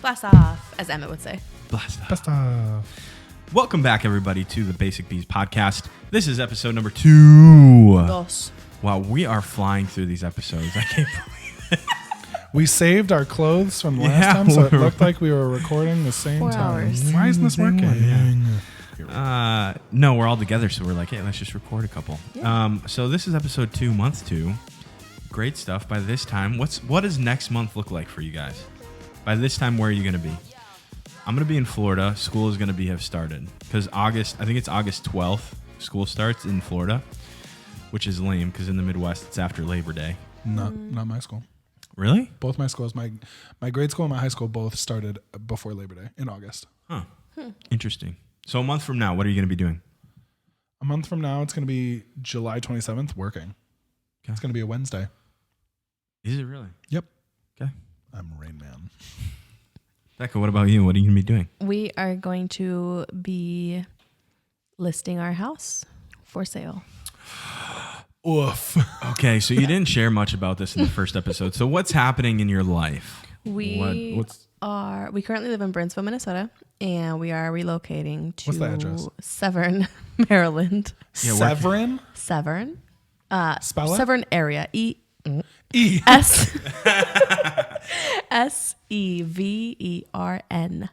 Blast off, as Emmett would say. Blast off. Best of. Welcome back, everybody, to the Basic Bees podcast. This is episode number 2. Dos. Wow, we are flying through these episodes. I can't believe it. We saved our clothes from last Yeah, time, so it we're- looked like we were recording the same 4 time. hours. Why isn't this working? No, we're all together, so we're like, hey, let's just record a couple. Yeah. So this is episode 2, month 2. Great stuff. By this time, what does next month look like for you guys? By this time, where are you going to be? I'm going to be in Florida. School is going to have started because I think it's August 12th. School starts in Florida, which is lame because in the Midwest it's after Labor Day. Not my school. Really? Both my schools, my grade school and my high school both started before Labor Day in August. Huh. Interesting. So a month from now, what are you going to be doing? A month from now, it's going to be July 27th working. Okay. It's going to be a Wednesday. Is it really? Yep. Okay. I'm Rain Man. Becca, what about you? What are you going to be doing? We are going to be listing our house for sale. Oof. Okay, so you didn't share much about this in the first episode. So what's happening in your life? We currently live in Burnsville, Minnesota, and we are relocating to What's the address? Severn, Maryland. Yeah, Severin? Severn. Spell it? Severn area. E. Severn.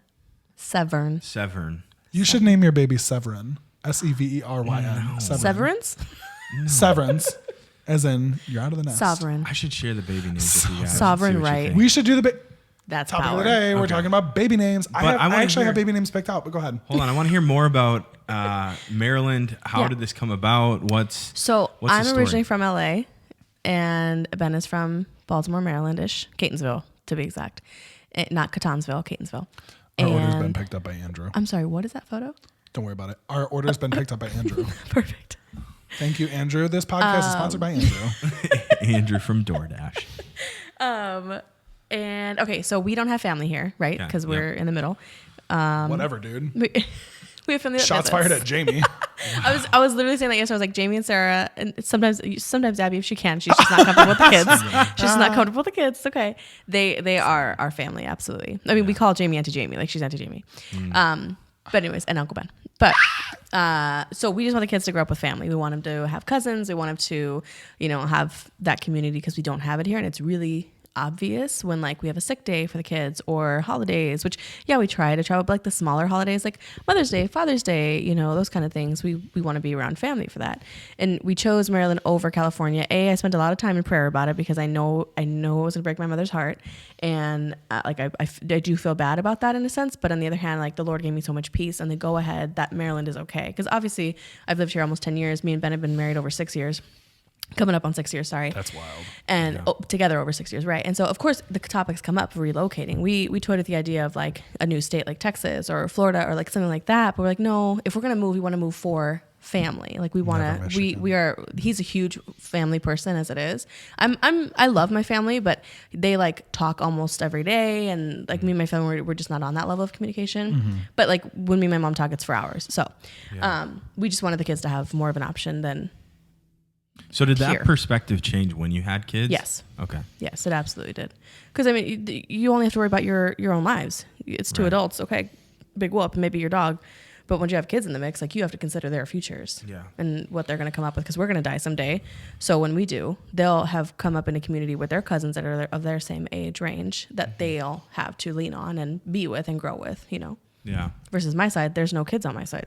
Severn. Severn. You should name your baby Severin. Severyn. No. Severance? Severance. As in, you're out of the nest. Sovereign. I should share the baby names with you guys. Sovereign See what you right. think. We should do the That's topic power. of the day. We're Okay. talking about baby names. I wanna actually hear- have baby names picked out, but go ahead. Hold on, I want to hear more about Maryland. How Yeah. did this come about? So What's the I'm story? originally from LA, and Ben is from Baltimore, Maryland-ish, Catonsville to be exact, not Catonsville, Catonsville. Our order's been And picked up by Andrew. I'm sorry, what is that photo? Don't worry about it. Our order's been picked up by Andrew. Perfect. Thank you, Andrew. This podcast is sponsored by Andrew. Andrew from DoorDash. And okay, so we don't have family here, right? Yeah, Because we're yep. in the middle. Whatever, dude. We have family. that Shots visits. fired at Jamie. I was literally saying that yesterday. I was like, Jamie and Sarah, and sometimes Abby, if she can, she's just not comfortable with the kids. She's just not comfortable with the kids. It's okay. They are our family, absolutely. I mean, we call Jamie Auntie Jamie, like she's Auntie Jamie. But anyways, and Uncle Ben. But so we just want the kids to grow up with family. We want them to have cousins. We want them to, have that community because we don't have it here, and it's really obvious when like we have a sick day for the kids or holidays, which we try to travel, but like the smaller holidays like Mother's Day, Father's Day, those kind of things, we want to be around family for that. And we chose Maryland over California. I spent a lot of time in prayer about it because I know it was gonna break my mother's heart, and I do feel bad about that in a sense, but on the other hand, like the Lord gave me so much peace and the go ahead that Maryland is okay, because obviously I've lived here almost 10 years. Me and Ben have been married over 6 years. Coming up on 6 years, sorry. That's wild. And together over 6 years, right? And so, of course, the topics come up for relocating. We toyed with the idea of like a new state like Texas or Florida or like something like that. But we're like, no, if we're gonna move, we want to move for family. Like we want Never to. Michigan. We are. He's a huge family person as it is. I love my family, but they like talk almost every day, and like me and my family, we're just not on that level of communication. But like when me and my mom talk, it's for hours. So, we just wanted the kids to have more of an option than. So did that Here. perspective change when you had kids? Yes. Okay. Yes, it absolutely did. Because I mean, you only have to worry about your own lives. It's two Right. adults, okay, big whoop, maybe your dog, but once you have kids in the mix, like you have to consider their futures, Yeah. and what they're going to come up with. Because we're going to die someday. So when we do, they'll have come up in a community with their cousins that are of their same age range that they'll have to lean on and be with and grow with. Yeah. Versus my side, there's no kids on my side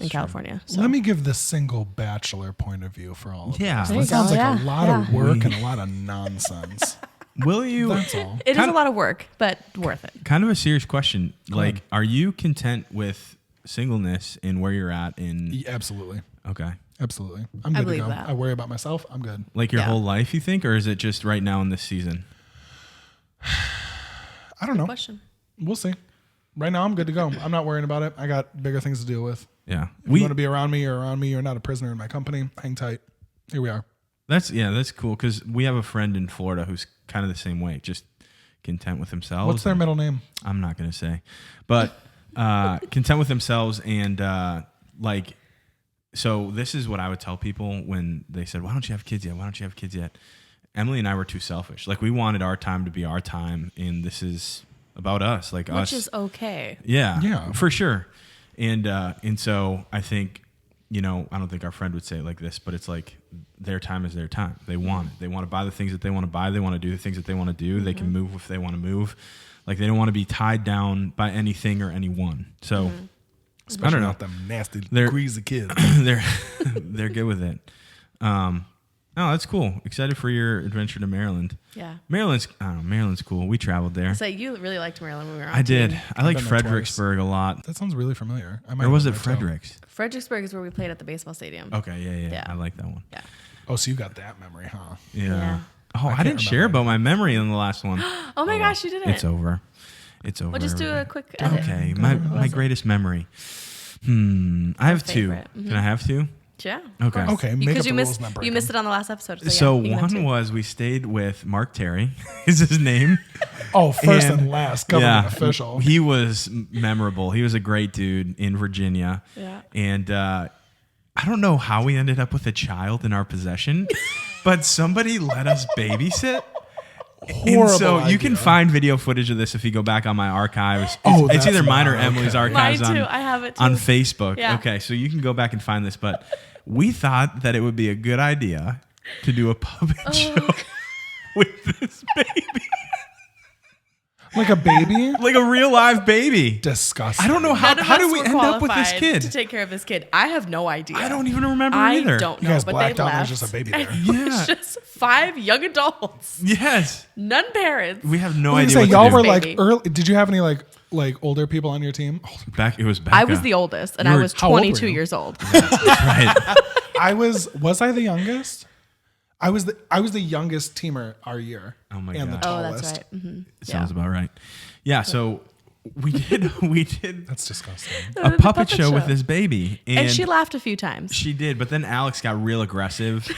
in California. So. Let me give the single bachelor point of view for all of Yeah. this. There It you sounds go. like a Yeah. lot of Yeah. work and a lot of nonsense. Will you? That's all. It is kind a of- lot of work, but worth it. Kind of a serious question. Like, ahead. are you content with singleness in where you're at in? Yeah, absolutely. Okay. Absolutely. I'm good to believe go. that. I worry about myself. I'm good. Like your Yeah. whole life, you think, or is it just right now in this season? I don't know. Question. We'll see. Right now, I'm good to go. I'm not worrying about it. I got bigger things to deal with. Yeah. If you want to be around me, you're around me. You're not a prisoner in my company. Hang tight. Here we are. That's cool because we have a friend in Florida who's kind of the same way, just content with themselves. What's their middle name? I'm not gonna say, but content with themselves and like. So this is what I would tell people when they said, "Why don't you have kids yet? Why don't you have kids yet?" Emily and I were too selfish. Like we wanted our time to be our time, and this is about us, like us. Which is okay. Yeah, Yeah. for sure. And so I think, I don't think our friend would say it like this, but it's like their time is their time. They want it. They want to buy the things that they want to buy. They want to do the things that they want to do. They can move if they want to move. Like they don't want to be tied down by anything or anyone. So Especially I don't know. not them nasty, They're- greasy kids. they're good with it. Oh, that's cool. Excited for your adventure to Maryland. Yeah. Maryland's cool. We traveled there. So you really liked Maryland when we were on I did. team. I like been there twice. Fredericksburg a lot. That sounds really familiar. I might Or was have it been there, too. Fredericks? Fredericksburg is where we played at the baseball stadium. Okay, yeah. Yeah. I like that one. Yeah. Oh, so you got that memory, huh? Yeah. Yeah. Oh, I can't didn't share remember. about my memory in the last one. Oh my gosh, you didn't. It's over. It's over. We'll just do a everybody. quick edit. Okay, What my was it? greatest memory. I have two. favorite. Can I have two? Yeah. Okay. Okay, make Because up you the missed rules and then break you missed them. it on the last episode. So yeah, you can have one two. was we stayed with Mark Terry, is his name. Oh, first and last government official. He was memorable. He was a great dude in Virginia. Yeah. And I don't know how we ended up with a child in our possession, but somebody let us babysit. And Horrible so you can idea. find video footage of this if you go back on my archives. It's, Oh, it's either that's mine or mine. Emily's Okay. archives Mine too. on, I have it too. on Facebook. Yeah. Okay, so you can go back and find this, but we thought that it would be a good idea to do a puppet show with this baby. Like a baby? Like a real live baby. Disgusting. I don't know None of how us did we were end up with this qualified kid? to take care of this kid? I have no idea. I don't even remember I either. don't You know. guys but blacked they out. left. There's just a baby there. It Yeah. was just 5 young adults, Yes. none parents. We have no I was idea gonna what say, y'all to do. were like Baby. early. Did you have any like older people on your team? Oh, It was Becca. I was the oldest, and You I were- was how old were 22 you? years old. right. was I the youngest? I was the youngest teamer our year. Oh my and God. the Oh, tallest. that's right. Mm-hmm. Sounds about right. Yeah, so we did That's disgusting. a puppet show with this baby. And she laughed a few times. She did, but then Alex got real aggressive.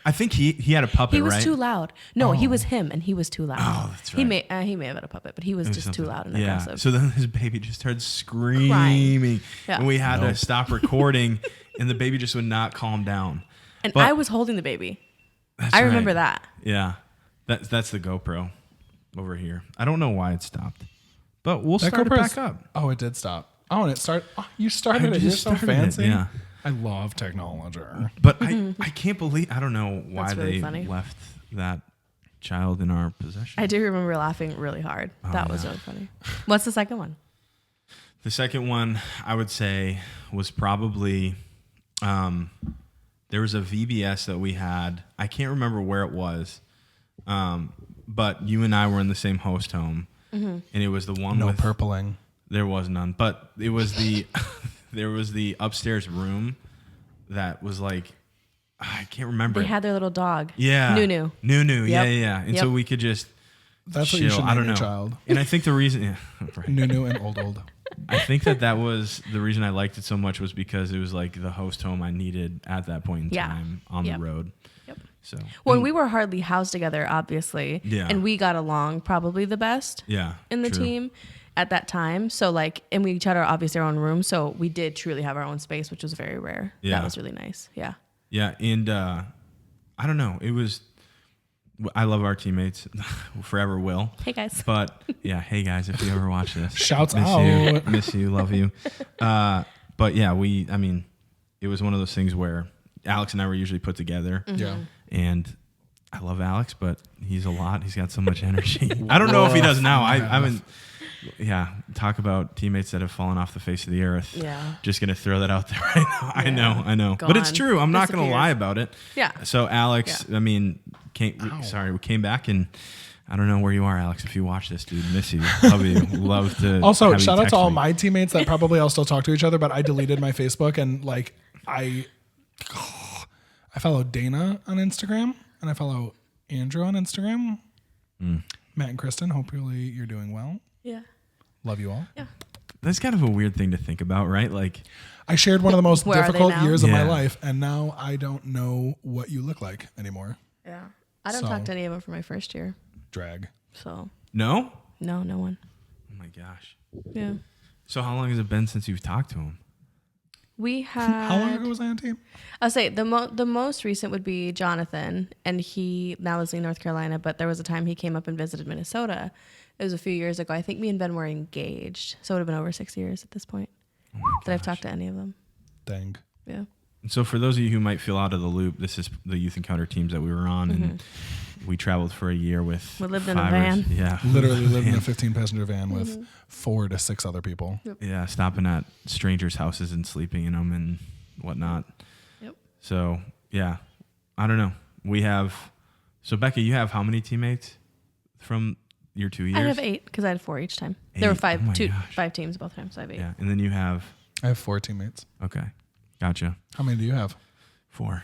I think he had a puppet, He was right? too loud. No, he was him, and he was too loud. Oh, that's He right. may have had a puppet, but he was just too Something. loud and Yeah. aggressive. So then his baby just started screaming. Yeah. And we had to stop recording, and the baby just would not calm down. and but- I was holding the baby. That's I remember right. that. Yeah. That's the GoPro over here. I don't know why it stopped, but we'll That start it GoPro's- back up. Oh, it did stop. Oh, and it started. Oh, you started I it. You're just so started it, fancy. yeah. I love technology. But I can't believe, I don't know why That's really they funny. left that child in our possession. I do remember laughing really hard. That was really funny. What's the second one? The second one I would say was probably there was a VBS that we had. I can't remember where it was, but you and I were in the same host home, and it was the one No with purpling. There was none, but it was the there was the upstairs room that was like I can't remember. They had their little dog. yeah, Nunu. Nunu, Yep. yeah, and so Yep. we could just That's chill. what you should name I don't your know. child. And I think the reason, yeah, right. Nunu and old. I think that was the reason I liked it so much was because it was like the host home I needed at that point in Yeah. time on Yep. the road. Yep. So Well, we were hardly housed together, obviously. Yeah. And we got along probably the best yeah, in the true. team at that time. So like, and we each had our obviously our own room. So we did truly have our own space, which was very rare. Yeah. That was really nice. Yeah. Yeah, and I don't know. It was. I love our teammates, forever will. Hey guys. But yeah, hey guys, if you ever watch this, Shouts miss out. you, miss you, love you. But yeah, I mean, it was one of those things where Alex and I were usually put together. Yeah. And I love Alex, but he's a lot. He's got so much energy. I don't know if he does now. I haven't. Yeah, talk about teammates that have fallen off the face of the earth. Yeah. Just gonna throw that out there right now. I know. But it's Gone. true. I'm not gonna Disappeared. lie about it. Yeah. So Alex, Yeah. I mean, we came back and I don't know where you are, Alex. If you watch this, dude, miss you, love you, love to. Also, have you shout out text to all me. my teammates that probably all still talk to each other, but I deleted my Facebook and like I follow Dana on Instagram and I follow Andrew on Instagram. Matt and Kristen, hopefully you're doing well. Yeah. Love you all. Yeah. That's kind of a weird thing to think about, right? Like, I shared one of the most Where are they difficult now? years of my Yeah. life, and now I don't know what you look like anymore. Yeah. I don't So- talk to any of them for my first year. Drag. So no. no one. Oh my gosh. Yeah. So how long has it been since you've talked to him? We had. How long ago was I on team? I'll say the most recent would be Jonathan, and he now is in North Carolina, but there was a time he came up and visited Minnesota. It was a few years ago. I think me and Ben were engaged, so it would have been over 6 years at this point that I've talked to any of them. Dang. Yeah. So for those of you who might feel out of the loop, this is the Youth Encounter teams that we were on, and we traveled for a year with. We lived in a van. Yeah, Literally lived in a 15-passenger van with 4 to 6 other people. Yeah, stopping at strangers' houses and sleeping in them and whatnot. Yep. So yeah, I don't know. We have. So Becca, you have how many teammates from your 2 years? I have 8 because I had 4 each time. There were 8? Oh my 5 teams both times, so I have 8. Yeah, and then you have. I have 4 teammates. Okay, gotcha. How many do you have? 4.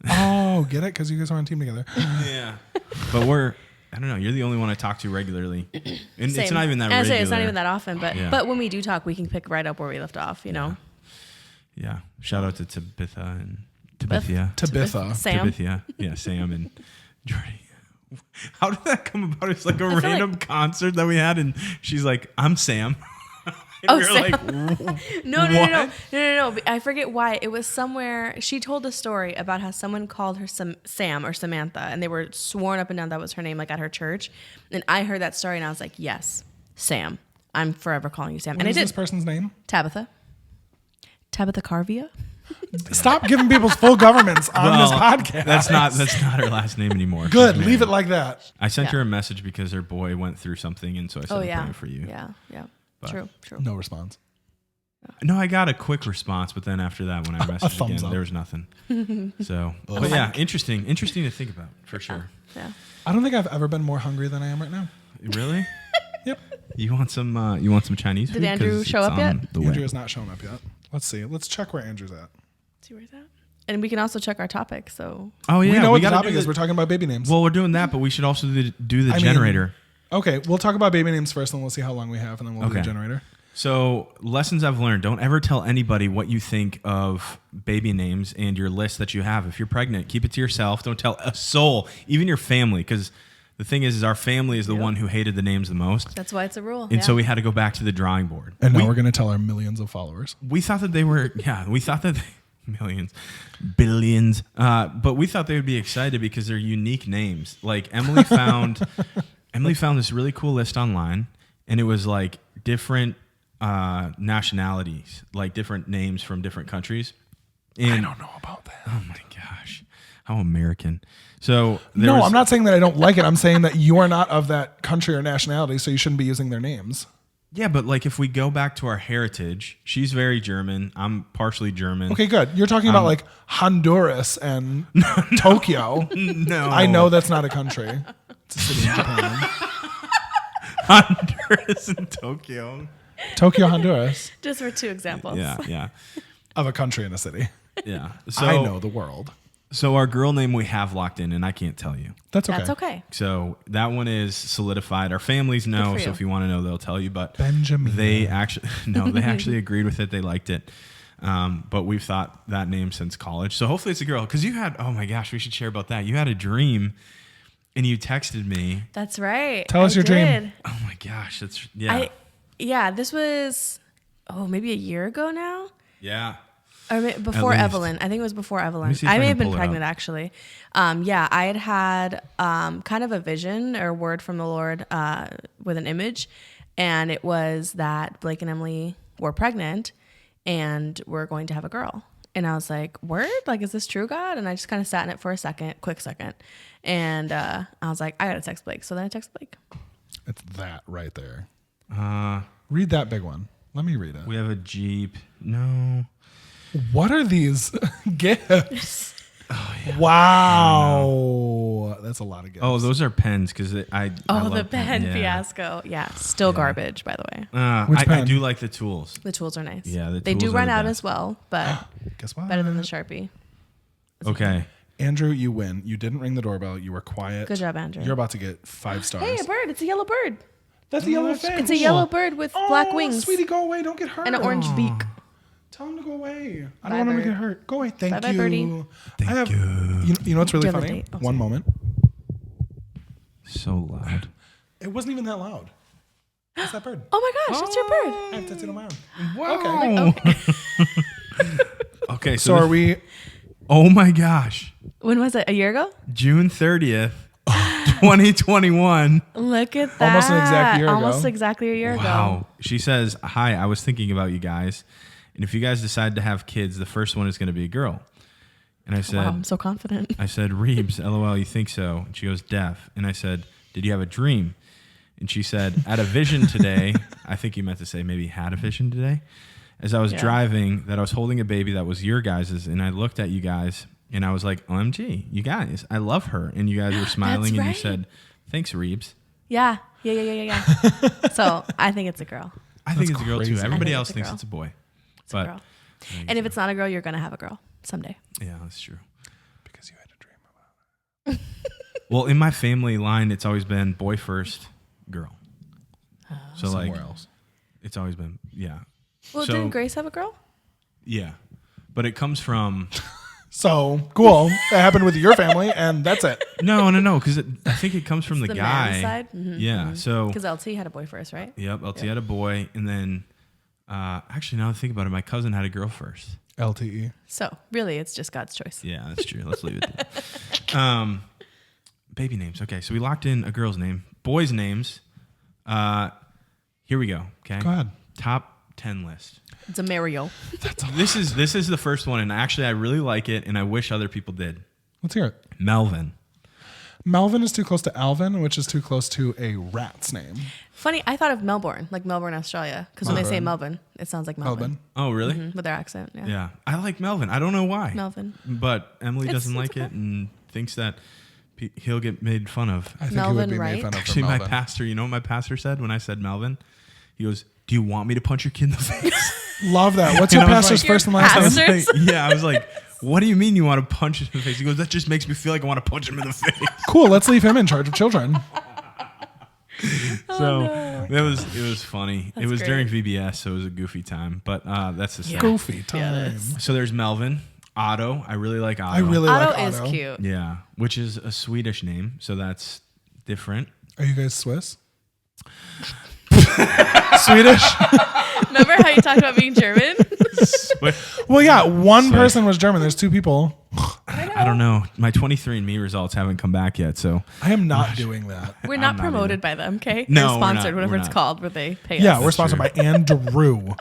Oh, get it? Because you guys are on team together. Yeah, but we're. I don't know. You're the only one I talk to regularly, and it's Same. not even that And I regular. say it's not even that often, but Yeah. but when we do talk, we can pick right up where we left off. You know. Yeah. Shout out to Tabitha and Tabithia. Tabitha. Sam. Tabithia. Yeah, Sam and Jordy. How did that come about? It's like a feel random concert that we had, and she's like, "I'm Sam." And Oh, we were Sam. like, No. I forget why. It was somewhere. She told a story about how someone called her Sam or Samantha, and they were sworn up and down that was her name, like at her church. And I heard that story, and I was like, yes, Sam. I'm forever calling you Sam. What And I is did. this person's name? Tabitha Carvia. Stop giving people's full governments on this Well, podcast. That's not her last name anymore. Good. She's Leave it married. like that. I sent Yeah. her a message because her boy went through something, and so I said, Oh I'm yeah. praying for you. Yeah. But- True. No response. No, I got a quick response, but then after that, when I messaged thumbs again, up. there was nothing. So, but yeah, interesting to think about for sure. Yeah. I don't think I've ever been more hungry than I am right now. Really? Yep. You want some Chinese food? Did Andrew 'Cause show it's up yet? on the way. Andrew has not shown up yet. Let's see. Let's check where Andrew's at. See where's that? And we can also check our topic. So Oh yeah, we know what the gotta topic do is. We're talking about baby names. Well, we're doing that, but we should also do the I mean, generator. Okay, we'll talk about baby names first, and we'll see how long we have, and then we'll do the Okay. generator. So, lessons I've learned: don't ever tell anybody what you think of baby names and your list that you have. If you're pregnant, keep it to yourself. Don't tell a soul, even your family, because the thing is our family is the one who hated the names the most, that's why it's a rule. and so we had to go back to the drawing board. And now we're going to tell our millions of followers. We thought that they were, we thought that millions, billions, but we thought they would be excited because they're unique names. Like Emily found this really cool list online, and it was like different nationalities, like different names from different countries. And I don't know about that. oh my gosh, how American! So No, I'm not saying that I don't like it. I'm saying that you are not of that country or nationality, so you shouldn't be using their names. Yeah, but like if we go back to our heritage, she's very German. I'm partially German. Okay, good. You're talking about like Honduras and Tokyo. No, I know that's not a country. It's a city in Japan. Honduras and Tokyo. Tokyo, Honduras, just for 2 examples. Yeah. of a country and a city. Yeah. So I know the world. So our girl name we have locked in, and I can't tell you. That's okay. That's okay. So that one is solidified. Our families know, for so you. if you want to know, they'll tell you. But Benjamin. they actually agreed with it. They liked it. But we've thought that name since college. So hopefully it's a girl. Because you had, oh my gosh, we should share about that. You had a dream, and you texted me. That's right. Tell us I your dream. did. Oh my gosh, that's yeah, This was maybe a year ago now. yeah. Or before least. Evelyn. I think it was before Evelyn. see if I I may can have been pull it pregnant up. actually. I had kind of a vision or word from the Lord with an image, and it was that Blake and Emily were pregnant and we're going to have a girl. And I was like, word? Like, is this true, God? And I just kind of sat in it for a quick second. And I was like, I got to text Blake. So then I text Blake. It's that right there. Uh, Read that big one. Let me read it. we have a Jeep. No. What are these gifts? Oh, Wow. That's a lot of gifts. Oh, those are pens because I Oh, love the pen yeah. fiasco. Yeah, still garbage, by the way. Which I pen? do like the tools. The tools are nice. Yeah, the they do tools are run the out best. as well, but Guess what? better than the Sharpie. Okay. Andrew, you win. You didn't ring the doorbell. You were quiet. Good job, Andrew. You're about to get 5 stars. Hey, a bird. It's a yellow bird. That's a yellow finch. It's a yellow bird with black wings Sweetie, go away. Don't get hurt. and an orange beak. Tell him to go away. I Bye, don't want him to bird. get hurt. Go away. Thank Bye-bye, you. birdie. Thank you. You know what's really Do you have a funny? date? Oh, One moment. So loud. It wasn't even that loud. What's that bird? Oh my gosh, that's your bird. I have tattooed on my arm. Wow. Okay. Okay, So are we? Oh my gosh. When was it? A year ago? June 30th, 2021. Look at that. Almost an exact year ago. Almost exactly a year ago. Wow. She says, "Hi, I was thinking about you guys. And if you guys decide to have kids, the first one is going to be a girl." And I said, Wow, I'm so confident. Reebs, LOL, you think so? And she goes, "Def." And I said, "Did you have a dream?" And she said, "Had a vision today." I think you meant to say maybe had a vision today. As I was driving, that I was holding a baby that was your guys's, and I looked at you guys, and I was like, "OMG, you guys, I love her." And you guys were smiling, and you said, "Thanks, Reebs." Yeah. So I think it's a girl. I think it's a girl too. crazy. Everybody I think else it's a thinks girl. it's a boy. It's a girl. And if it's not a girl, you're going to have a girl someday. Yeah, that's true. Because you had a dream about Well, in my family line, it's always been boy first, girl. So somewhere else. it's always been, yeah. Well, So- didn't Grace have a girl? Yeah. But it comes from, So cool. That happened with your family, and that's it. no, because I think it comes from the the guy. man's side? Mhm, Yeah. So, Because LT had a boy first, right? yep, LT had a boy. And then, actually, now that I think about it, my cousin had a girl first. LTE. So really, it's just God's choice. Yeah, that's true. Let's leave it there. Baby names. Okay, so we locked in a girl's name. Boys' names. Here we go. Okay. Go ahead. Top 10 list. It's a Mario. This is the first one, and actually I really like it, and I wish other people did. Let's hear it. Melvin. Melvin is too close to Alvin, which is too close to a rat's name. Funny, I thought of Melbourne, like Melbourne, Australia. Because when they say Melbourne, it sounds like Melbourne. Oh, really? With their accent. Yeah. Yeah, I like Melvin. I don't know why. Melvin. But Emily doesn't it's like it and thinks that he'll get made fun of. I think Melvin he would be Wright? made fun of Actually, for my Melvin. pastor, you know what my pastor said when I said Melvin? He goes, "Do you want me to punch your kid in the face?" Love that. What's And your I was pastor's like- first and last I name? was Pastors? like, yeah, I was like, "What do you mean you want to punch him in the face?" He goes, "That just makes me feel like I want to punch him in the face." Cool. Let's leave him in charge of children. So it was funny. It That's was great. during VBS, so it was a goofy time. But that's the story. Goofy Yeah, it time. is. So there's Melvin, Otto. I really like Otto. I really Otto like is Otto. cute. Yeah, which is a Swedish name, so that's different. Are you guys Swiss? Swedish? Remember how you talked about being German? Well, yeah. One Sorry. person was German. There's two people. I don't know. My 23andMe results haven't come back yet, so I am not doing that. We're I'm not not promoted by them, okay? No, We're we're sponsored, not. whatever We're it's not. called, where they pay Yeah, us. we're sponsored by Andrew,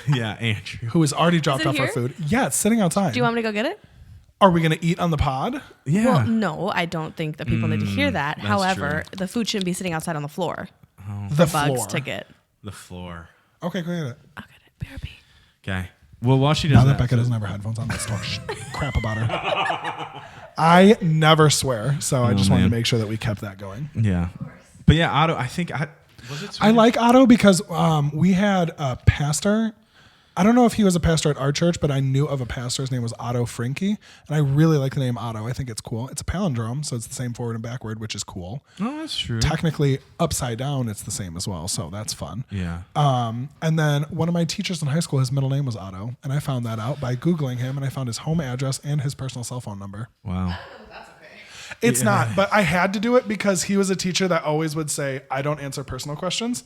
yeah, Andrew. who has already dropped it off our here? food. Yeah, it's sitting outside. Do you want me to go get it? Are we going to eat on the pod? Yeah. Well, no, I don't think that people need to hear that. that's However, the food shouldn't be sitting outside on the floor. The Bugs floor. to get. The floor. Okay, go get it. I'll get it. BRB. Okay. Well, while she does Now that that, Becca doesn't have her headphones on, let's talk crap about her. I never swear, so I just wanted to man. make sure that we kept that going. yeah. But yeah, Otto. I think was it. I Swedish? like Otto because we had a pastor. I don't know if he was a pastor at our church, but I knew of a pastor. His name was Otto Frinke, and I really like the name Otto. I think it's cool. It's a palindrome, so it's the same forward and backward, which is cool. Oh, that's true. Technically, upside down, it's the same as well, so that's fun. Yeah. And then one of my teachers in high school, his middle name was Otto, and I found that out by Googling him, and I found his home address and his personal cell phone number. Wow. It's not, but I had to do it because he was a teacher that always would say, "I don't answer personal questions."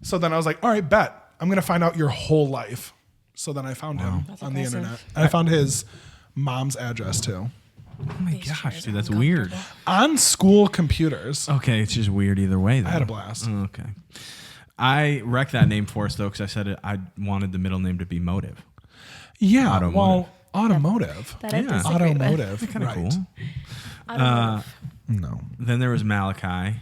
So then I was like, all right, bet. I'm going to find out your whole life. So then I found him on the impressive. internet. And I found his mom's address too. Oh my gosh, dude, that's weird. On school computers. Okay, it's just weird either way. Though. I had a blast. Okay. I wrecked that name for us though because I said I wanted the middle name to be Motive. Yeah, Automotive. well, automotive. That I Yeah. disagree with. Automotive, Kind of right. cool. Automotive. No. Then there was Malachi.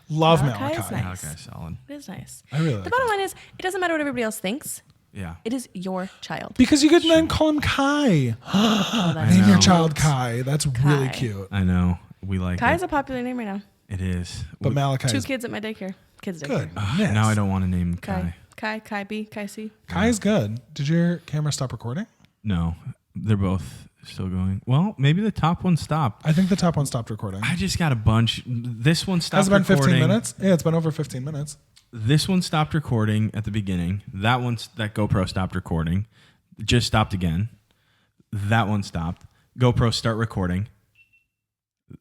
Love Malachi is Malachi. nice. Malachi solid. It is nice. I really The like bottom it. line is, it doesn't matter what everybody else thinks. Yeah. It is your child. Because you could then call him Kai. Oh, that's Name your know. child Kai. That's really Kai. cute. I know. We like Kai is it. a popular name right now. It is. But Malachi 2 is kids at my daycare. Kids good. daycare. Now I don't want to name Kai. Kai B, Kai C. Kai is good. Did your camera stop recording? No, they're both still going. Well, maybe the top one stopped. I think the top one stopped recording. I just got a bunch. This one stopped Has it been recording. 15 minutes? Yeah, it's been over 15 minutes. This one stopped recording at the beginning. That GoPro stopped recording. It just stopped again. That one stopped. GoPro start recording.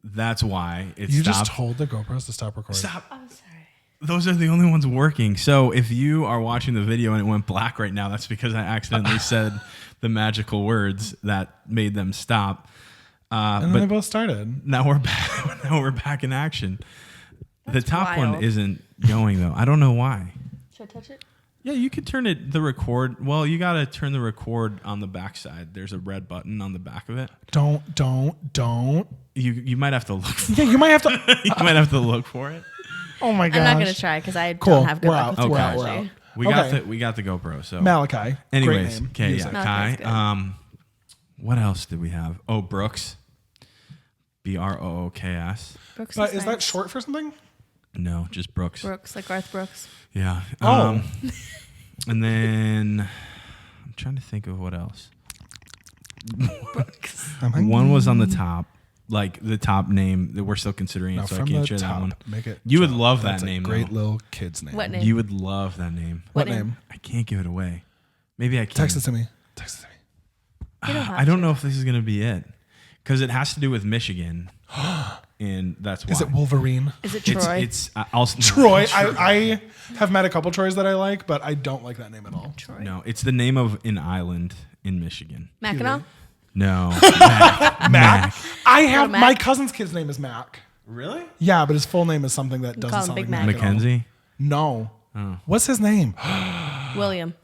That's why it You stopped. just told the GoPros to stop recording. Stop. I'm sorry. those are the only ones working. So if you are watching the video and it went black right now, that's because I accidentally said the magical words that made them stop. And then But they both started. now we're back. Now we're back in action. The top wild. one isn't going though. I don't know why. Should I touch it? Yeah, you could turn it. The record. Well, you got to turn the record on the back side. There's a red button on the back of it. Don't. You might have to look. For Yeah, you might have to. You might have to look for it. Oh my gosh. I'm not gonna try because I Cool. don't have good We're luck out. with We're out. technology. We're out. We got the GoPro. So Malachi. anyways, Great name. okay, Use yeah, it. Malachi's Kai. good. What else did we have? Oh, Brooks. Brooks. Brooks But is that nice. short for something? No, just Brooks. Brooks, like Garth Brooks. Yeah. Oh. And then I'm trying to think of what else. Brooks. One was on the top, like the top name that we're still considering Now it, so I from can't the share that top, one. make it. You would jump. love that That's a name, Great though. little kid's name. What name? You would love that name. What What name? name? I can't give it away. Maybe I can. Text it to me. Text it to me. You don't have I don't to. know if this is gonna be it because it has to do with Michigan, and that's why. Is it Wolverine? Is it Troy? It's I'll, Troy. I have met a couple Troys that I like, but I don't like that name at all. Troy. No, it's the name of an island in Michigan. Mackinac? No, Mac. I have Mac? my cousin's kid's name is Mac. Really? Yeah, but his full name is something that call doesn't him sound Big like Mac. Mac at all. Mackenzie. No. Oh. What's his name? William.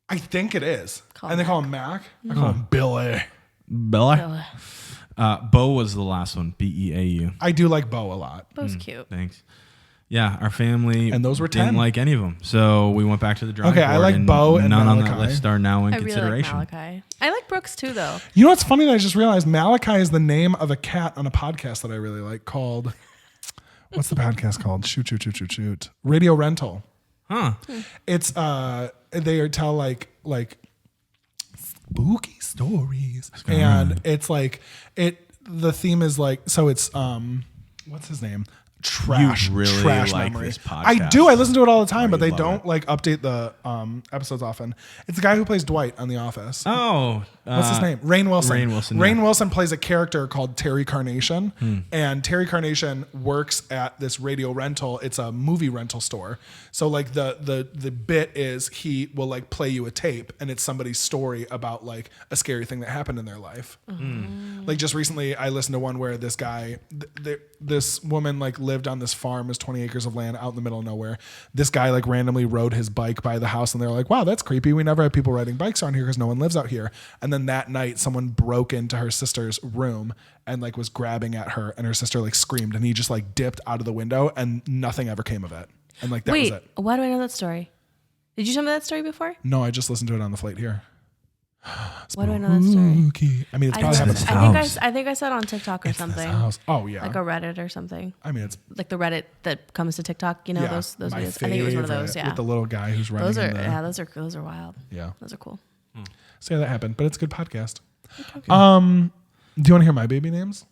I think it is. Call and they Mac. call him Mac. I call him Billy. Bella. Ugh. Bo was the last one. Beau. I do like Bo a lot. Bo's cute. Thanks. Yeah, our family And those were didn't 10. like any of them, so we went back to the drawing Okay, board. I like Bo and none on that Malachi. list are now in I really like consideration. Malachi. I like Brooks too, though. You know what's funny that I just realized? Malachi is the name of a cat on a podcast that I really like called, what's the podcast called? Shoot. Radio Rental. Huh? It's they tell like spooky stories, going and on? it's like the theme is like, so it's what's his name? Trash. You really trash like memory. this podcast. I do. I listen to it all the time, Oh, but you they love don't it. like update the episodes often. It's the guy who plays Dwight on The Office. Oh, What's his name? Rainn Wilson. Rainn Wilson, Rainn yeah. Wilson plays a character called Terry Carnation, and Terry Carnation works at this radio rental. It's a movie rental store. So like the bit is he will like play you a tape, and it's somebody's story about like a scary thing that happened in their life. Like just recently, I listened to one where this guy, this woman like lived on this farm, is 20 acres of land out in the middle of nowhere. This guy like randomly rode his bike by the house, and they're like, "Wow, that's creepy. We never have people riding bikes around here because no one lives out here." And then that night, someone broke into her sister's room and like was grabbing at her, and her sister like screamed, and he just like dipped out of the window, and nothing ever came of it. And like that Wait, was it. why do I know that story? Did you tell me that story before? No, I just listened to it on the flight here. Why do I know that story? Spooky. I mean, it's probably happened. I think I saw it on TikTok or It's this something, house. Oh yeah. like a Reddit or something, I mean, it's like the Reddit that comes to TikTok. You know yeah, those my videos. I think it was one of those. favorite, Yeah, with the little guy who's running. those are in the, those are wild. yeah. Those are cool. So yeah, that happened, but it's a good podcast. Do you want to hear my baby names?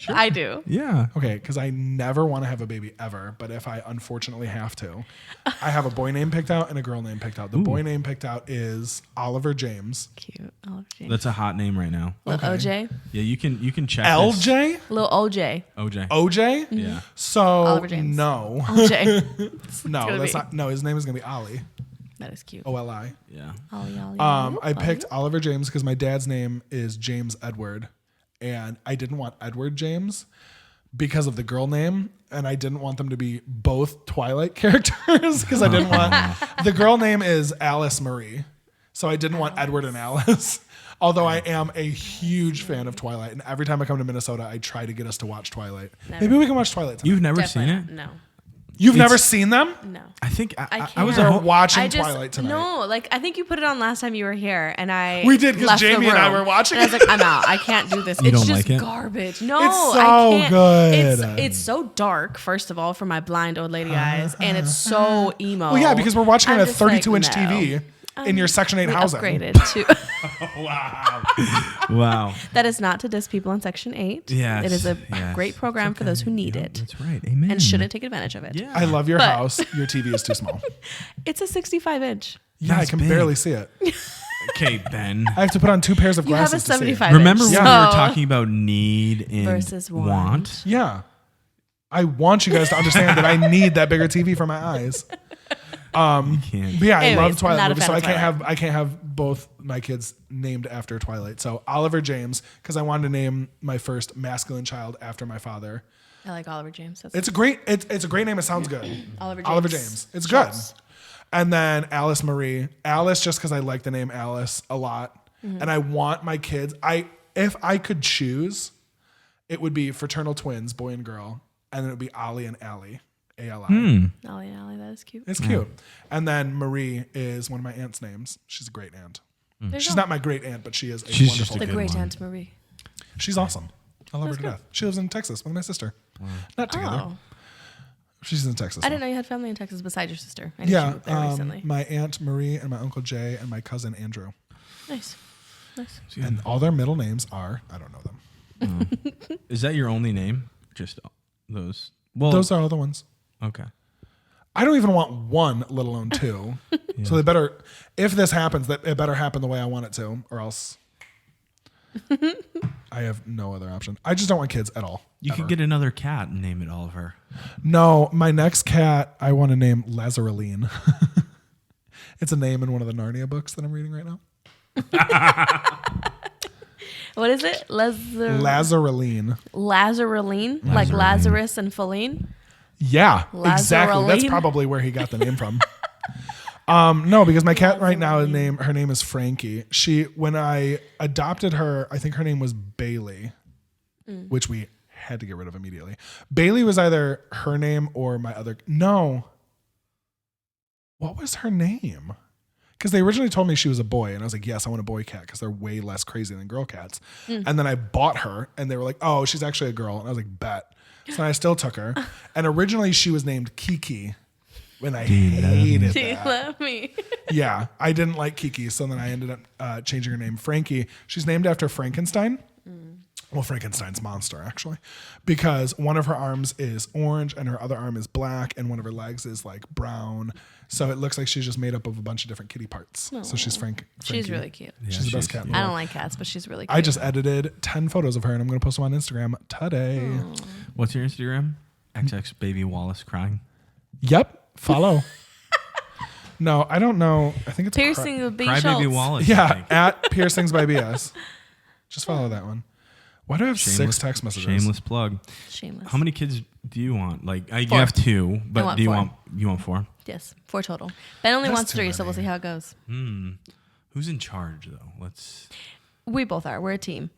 I do. Yeah. Okay, because I never want to have a baby ever, but if I unfortunately have to, I have a boy name picked out and a girl name picked out. The boy name picked out is Oliver James. Cute. Oliver James. That's a hot name right now. Little OJ. Yeah, you can check this. LJ? Little OJ. OJ. OJ? Yeah. So Oliver James. no. OJ. No, gonna that's be. not, no, his name is gonna be Ollie. That is cute. OLI. Yeah. Ollie, Ollie, I picked Oliver James because my dad's name is James Edward, and I didn't want Edward James because of the girl name, and I didn't want them to be both Twilight characters because I didn't want the girl name is Alice Marie, so I didn't want Edward and Alice. Although I am a huge fan of Twilight, and every time I come to Minnesota, I try to get us to watch Twilight. Never. Maybe we can watch Twilight tonight. You've never Definitely seen it? not. No. You've It's- never seen them? No. I think I I was can't. at We're home. watching I just Twilight tonight. no, like I think you put it on last time you were here, and I We did, 'cause left the Jamie and I room. were watching And I was like, I'm out. I can't do this. You It's don't just like it? garbage. No, It's so I can't. good. It's so dark. First of all, for my blind old lady eyes, and it's so emo. Well, yeah, because we're watching I'm it at just like, 32-inch no. TV in your Section 8 We housing. upgraded to. Wow. That is not to diss people on Section 8. Yes, It is a yes. great program for those who need Yeah, it That's right. Amen. and shouldn't take advantage of it. Yeah. I love your But- house. Your TV is too small. It's a 65-inch. Yeah, I That's can big. barely see it. Okay, Ben. I have to put on 2 pairs of You have glasses a to see it. 75 Remember inch. when we were so- talking about need and Versus want. Yeah. I want you guys to understand that I need that bigger TV for my eyes. You can't. But yeah, I Anyways, love Twilight not a movies, so fan I of can't have both my kids named after Twilight. So Oliver James, because I wanted to name my first masculine child after my father. I like Oliver James. That's It's a great name. It sounds good. Oliver James. Oliver James. It's Schultz. good. And then Alice Marie. Alice, just because I like the name Alice a lot, and I want my kids. If I could choose, it would be fraternal twins, boy and girl, and then it would be Ollie and Allie. A-L-I. Ollie and Allie, that is cute. It's cute. And then Marie is one of my aunt's names. She's a great aunt. There you She's go. not my great aunt, but she is a She's just wonderful. a The good great one. Aunt Marie. She's awesome. I love her to death. She lives in Texas with my sister. Not together. Oh, She's in Texas. I didn't know you had family in Texas besides your sister. I knew she Yeah, moved there recently. my aunt Marie and my uncle Jay and my cousin Andrew. Nice. And all their middle names are, I don't know them. Is that your only name? Just those? Well, Those are all the ones. okay. I don't even want one, let alone two. So they better, if this happens, that it better happen the way I want it to, or else I have no other option. I just don't want kids at all. You ever. could get another cat and name it Oliver. No, my next cat I want to name Lazareline. It's a name in one of the Narnia books that I'm reading right now. What is it? Lazareline. Lazareline? Like Lazareline. Lazarus and Feline? Yeah, exactly. That's Lazareline? probably where he got the name from. No, because my cat right now, her name is Frankie. When I adopted her, I think her name was Bailey, which we had to get rid of immediately. Bailey was either her name or my other. No. What was her name? Because they originally told me she was a boy, and I was like, yes, I want a boy cat because they're way less crazy than girl cats. And then I bought her, and they were like, oh, she's actually a girl. And I was like, bet. So I still took her. And originally she was named Kiki, and I hated Do you that. love me? Yeah, I didn't like Kiki, so then I ended up changing her name Frankie. She's named after Frankenstein. Well, Frankenstein's monster, actually, because one of her arms is orange and her other arm is black, and one of her legs is like brown. So it looks like she's just made up of a bunch of different kitty parts. So she's Frankie. She's really cute. She's the best cat. in the I world. don't like cats, but she's really cute. I just edited 10 photos of her, and I'm going to post them on Instagram today. What's your Instagram? XX Baby Wallace crying. Yep, follow. No, I don't know. I think it's Piercing the B Crybaby Schultz. Wallace. I Yeah, think. at Piercings by BS. Just follow that one. Why do I have 6 text messages? Shameless plug. Shameless. How many kids do you want? Like, you 4. have 2, but want do you 4. want 4? Yes, 4 total. Ben only That's wants too 3, so we'll many. see how it goes. Who's in charge though? Let's. We both are. We're a team.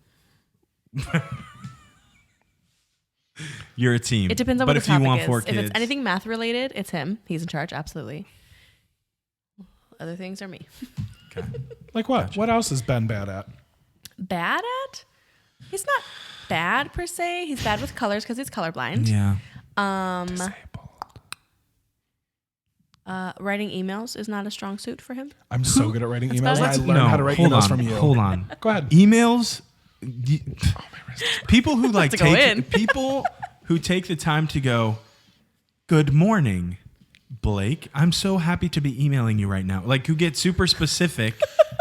You're a team. It depends on but what if the topic you want is. 4 If kids, it's anything math related, it's him. He's in charge, absolutely. Other things are me. okay. Like what? What else is Ben bad at? Bad at? He's not bad per se. He's bad with colors because he's colorblind. Yeah. Writing emails is not a strong suit for him. I'm so good at writing emails. about And I it. learned how to write hold emails on, from you. Hold on. Go ahead. Emails. People who like to go in. take people who take the time to go, good morning, Blake. I'm so happy to be emailing you right now. Like, who get super specific.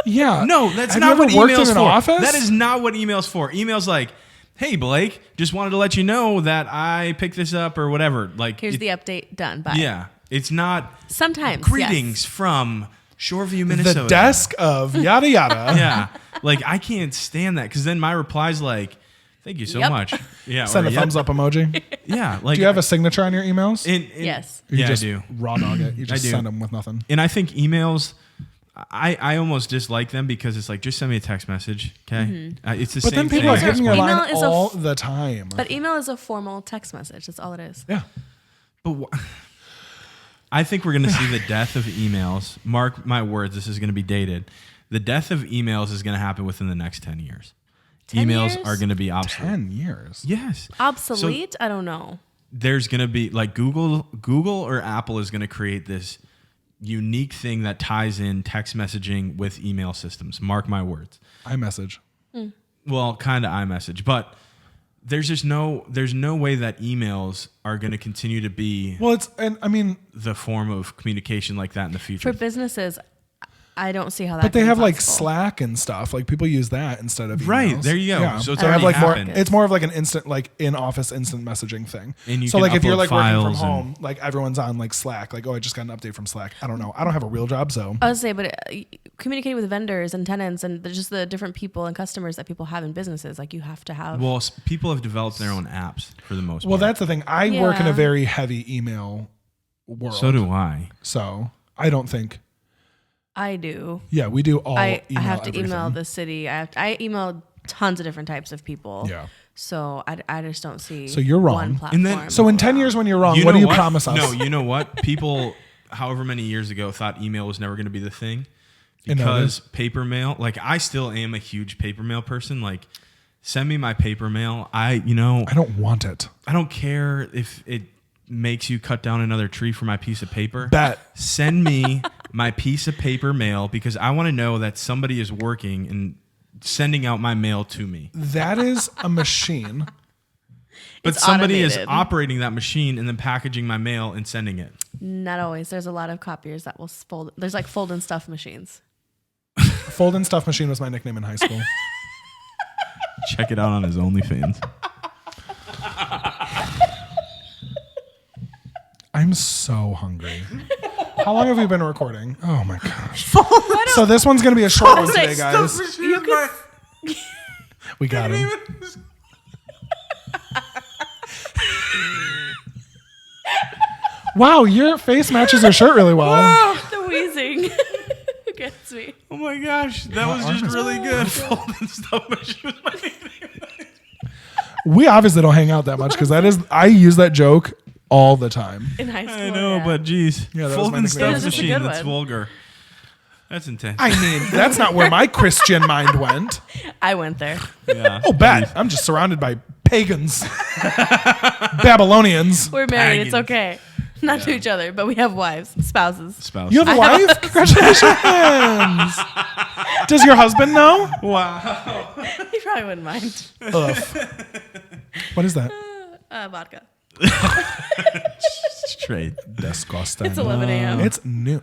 Yeah. No, that's Have not you what ever worked emails in an for. office? That is not what emails for. Emails like, hey Blake, just wanted to let you know that I picked this up or whatever. Like, Here's the update. Done. Bye. yeah, it's not Sometimes. greetings Yes. from Shoreview, Minnesota. The desk of yada yada. Yeah, like I can't stand that because then my reply's like, "Thank you so Yep. much." Yeah, Send or, a thumbs up emoji. Yeah, like Do you have a signature on your emails? Yes. Or you Yeah, just I do. raw dog it. You just do. send them with nothing. And I think emails, I almost dislike them because it's like, just send me a text message, okay? It's the But same then people thing. are getting your Email line is a all the time. But email is a formal text message. That's all it is. Yeah. But I think we're going to see the death of emails. Mark my words, this is going to be dated. The death of emails is going to happen within the next 10 years. 10 Emails years? are going to be obsolete. 10 years. Yes. Obsolete? I don't know. There's going to be like Google or Apple is going to create this unique thing that ties in text messaging with email systems. Mark my words. iMessage. Well, kind of iMessage, but there's no way that emails are going to continue to be Well, it's, and I mean, the form of communication like that in the future. For businesses, I don't see how that. But they can be have like possible. Slack and stuff. Like people use that instead of emails. Right, there you go. Yeah. So it's They have already like more. happened. It's more of like an instant, like in office instant messaging thing. And you so can like if you're upload like working from files home, like everyone's on like Slack. Like, oh, I just got an update from Slack. I don't know. I don't have a real job, so I would say, but communicating with vendors and tenants and just the different people and customers that people have in businesses, like you have to have. Well, people have developed their own apps for the most part. well, that's the thing. I work in a Yeah. very heavy email world. So do I. So I don't think. I do. Yeah, we do all. I email have to everything. email the city. I email tons of different types of people. Yeah. So I just don't see. So you're wrong. One And platform. then- So in 10 years when you're wrong, what know do you promise us? No, you know what? People, however many years ago, thought email was never going to be the thing And now it because paper mail. Like I still am a huge paper mail person. Like, send me my paper mail. I don't want it. I don't care if it makes you cut down another tree for my piece of paper. Bet. Send me my piece of paper mail because I want to know that somebody is working and sending out my mail to me. That is a machine. But It's somebody is automated. operating that machine and then packaging my mail and sending it. Not always. There's a lot of copiers that will fold. There's like fold and stuff machines. Fold and stuff machine was my nickname in high school. Check it out on his OnlyFans. I'm so hungry. How long have we been recording? Oh my gosh. So this one's going to be a short one today, guys. You could, We got him. Wow, your face matches your shirt really well. the wheezing gets me. Oh my gosh, that was arm just is- really good. Folding stuff machine was my nickname. We obviously don't hang out that much because I use that joke all the time. In high school. I know, yeah. but geez. Yeah, that was my Folding nickname. stuff It was just a machine, good that's one. vulgar. That's intense. I mean, that's not where my Christian mind went. I went there. Yeah. Oh, bad. I'm just surrounded by pagans, Babylonians. We're married. It's Pagans. okay. Not to each other, but we have wives, spouses. Spouse. You have a wife? Congratulations. Does your husband know? Wow. He probably wouldn't mind. Ugh. What is that? Vodka. Straight. Disgusting. It's 11 a.m. It's new.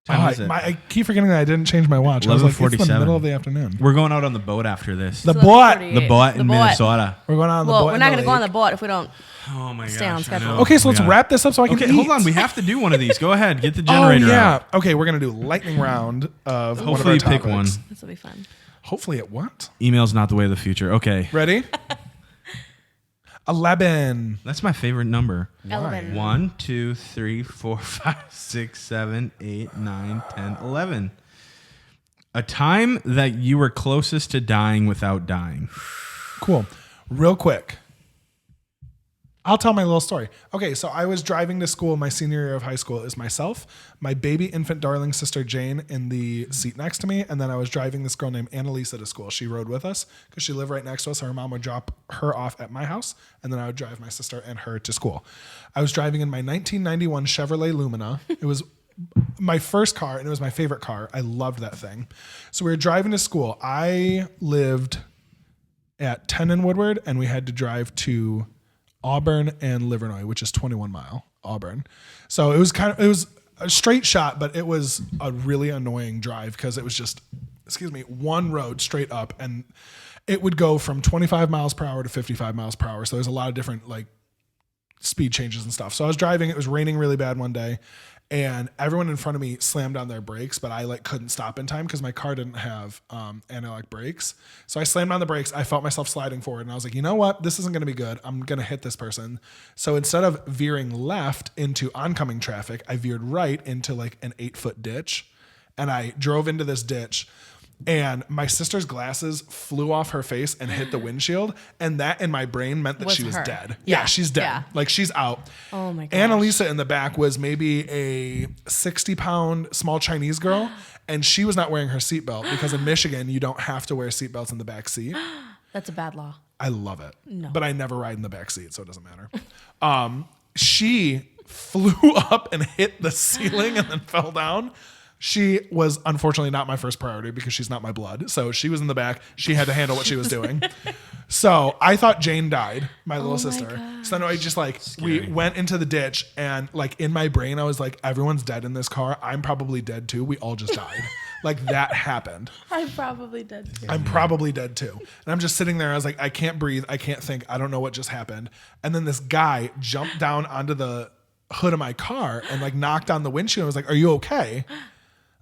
Time is it? I keep forgetting that I didn't change my watch. I was like, it's the 11:47. middle of the afternoon. We're going out on the boat after this. The It's boat. 11:48. The boat in The boat. Minnesota. We're going on the Well, boat. we're in not the going to go on the lake. boat if we don't. Oh my Stay on gosh. I schedule. know. Okay, so Oh let's my God. wrap this up so I can Okay, eat. hold on. We have to do one of these. Go ahead. Get the Oh, generator yeah. out. Okay, we're going to do lightning round of one of Hopefully our you pick topics. one. This will be fun. Hopefully it what? Email's not the way of the future. Okay. Ready? 11. That's my favorite number. Eleven. 1, 2, 3, 4, 5, 6, 7, 8, 9, 10, 11. A time that you were closest to dying without dying. Cool. Real quick. I'll tell my little story. Okay, so I was driving to school my senior year of high school. It was myself, my baby infant darling sister Jane in the seat next to me, and then I was driving this girl named Annalisa to school. She rode with us because she lived right next to us. Her mom would drop her off at my house, and then I would drive my sister and her to school. I was driving in my 1991 Chevrolet Lumina. It was my first car, and it was my favorite car. I loved that thing. So we were driving to school. I lived at 10 in Woodward, and we had to drive to Auburn and Livernois, which is 21 mile Auburn. So it was a straight shot, but it was a really annoying drive because it was just, one road straight up, and it would go from 25 miles per hour to 55 miles per hour. So there's a lot of different like speed changes and stuff. So I was driving, it was raining really bad one day, and everyone in front of me slammed on their brakes, but I like couldn't stop in time because my car didn't have anti-lock brakes. So I slammed on the brakes. I felt myself sliding forward, and I was like, you know what? This isn't going to be good. I'm going to hit this person. So instead of veering left into oncoming traffic, I veered right into like an 8-foot ditch, and I drove into this ditch. And my sister's glasses flew off her face and hit the windshield. And that in my brain meant that Was she was her. dead. Yeah. Yeah, she's dead. Yeah. Like she's out. Oh my gosh. Annalisa in the back was maybe a 60-pound small Chinese girl. And she was not wearing her seatbelt because in Michigan, you don't have to wear seatbelts in the back seat. That's a bad law. I love it. No. But I never ride in the back seat, so it doesn't matter. She flew up and hit the ceiling and then fell down. She was unfortunately not my first priority because she's not my blood. So she was in the back. She had to handle what she was doing. So I thought Jane died, my little sister. God. So then I just like, Scary. we went into the ditch and like in my brain, I was like, everyone's dead in this car. I'm probably dead too. We all just died. Like that happened. I'm probably dead too. I'm probably dead too. And I'm just sitting there. I was like, I can't breathe. I can't think. I don't know what just happened. And then this guy jumped down onto the hood of my car and like knocked on the windshield. I was like, are you okay?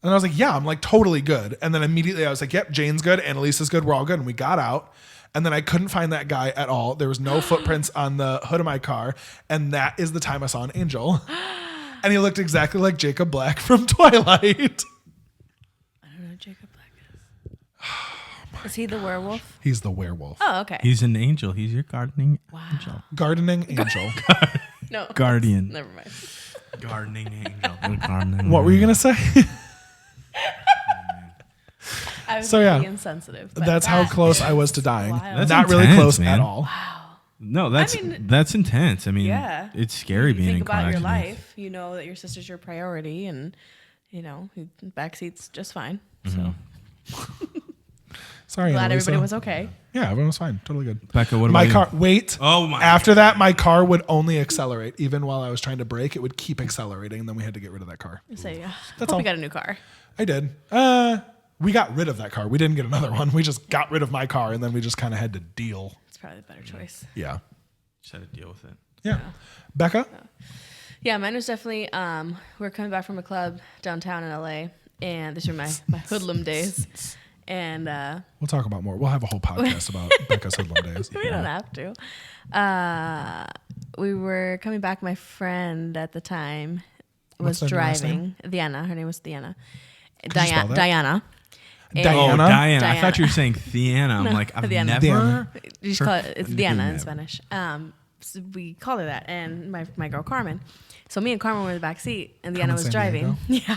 And I was like, yeah, I'm like totally good. And then immediately I was like, yep, Jane's good. Annalisa's good. We're all good. And we got out. And then I couldn't find that guy at all. There was no footprints on the hood of my car. And that is the time I saw an angel. And he looked exactly like Jacob Black from Twilight. I don't know who Jacob Black is. Is he the werewolf? He's the werewolf. Oh, okay. He's an angel. He's your gardening angel. Gardening angel. No. Guardian. Never mind. Gardening angel. Gardening What were you going to say? I was So, yeah. being insensitive. but That's how that close is I was to dying. wild. That's Not really intense, close man. at all. No, that's I mean, that's intense. I mean, yeah. it's scary You being think in car about your accidents. life. You know that your sister's your priority, and you know backseat's just fine. Mm-hmm. So Sorry, glad Annalisa. everybody was okay. Yeah, everyone was fine. Totally good. Becca, what about My you? car, wait. Oh my After that, my car would only accelerate. Even while I was trying to brake, it would keep accelerating. And then we had to get rid of that car. So yeah, That's hope all. we got a new car. I did. We got rid of that car. We didn't get another one. We just got rid of my car and then we just kind of had to deal. It's probably the better choice. Yeah. Just had to deal with it. Yeah. Becca? Yeah, mine was definitely. We are coming back from a club downtown in LA, and these were my hoodlum days. And We'll talk about more. We'll have a whole podcast about Becca's hoodlum days. we don't have to. We were coming back. My friend at the time was What's her last driving. Diana. Her name was Diana. Could you spell that? Diana. And- Diana? Oh, Diana. I Diana. thought you were saying Theana. I'm No, like, I've Diana. never. Diana. You just call it, it's Diana in Never. Spanish. So we called her that, and my girl Carmen. So me and Carmen were in the back seat, and Diana Carmen was San driving. Yeah,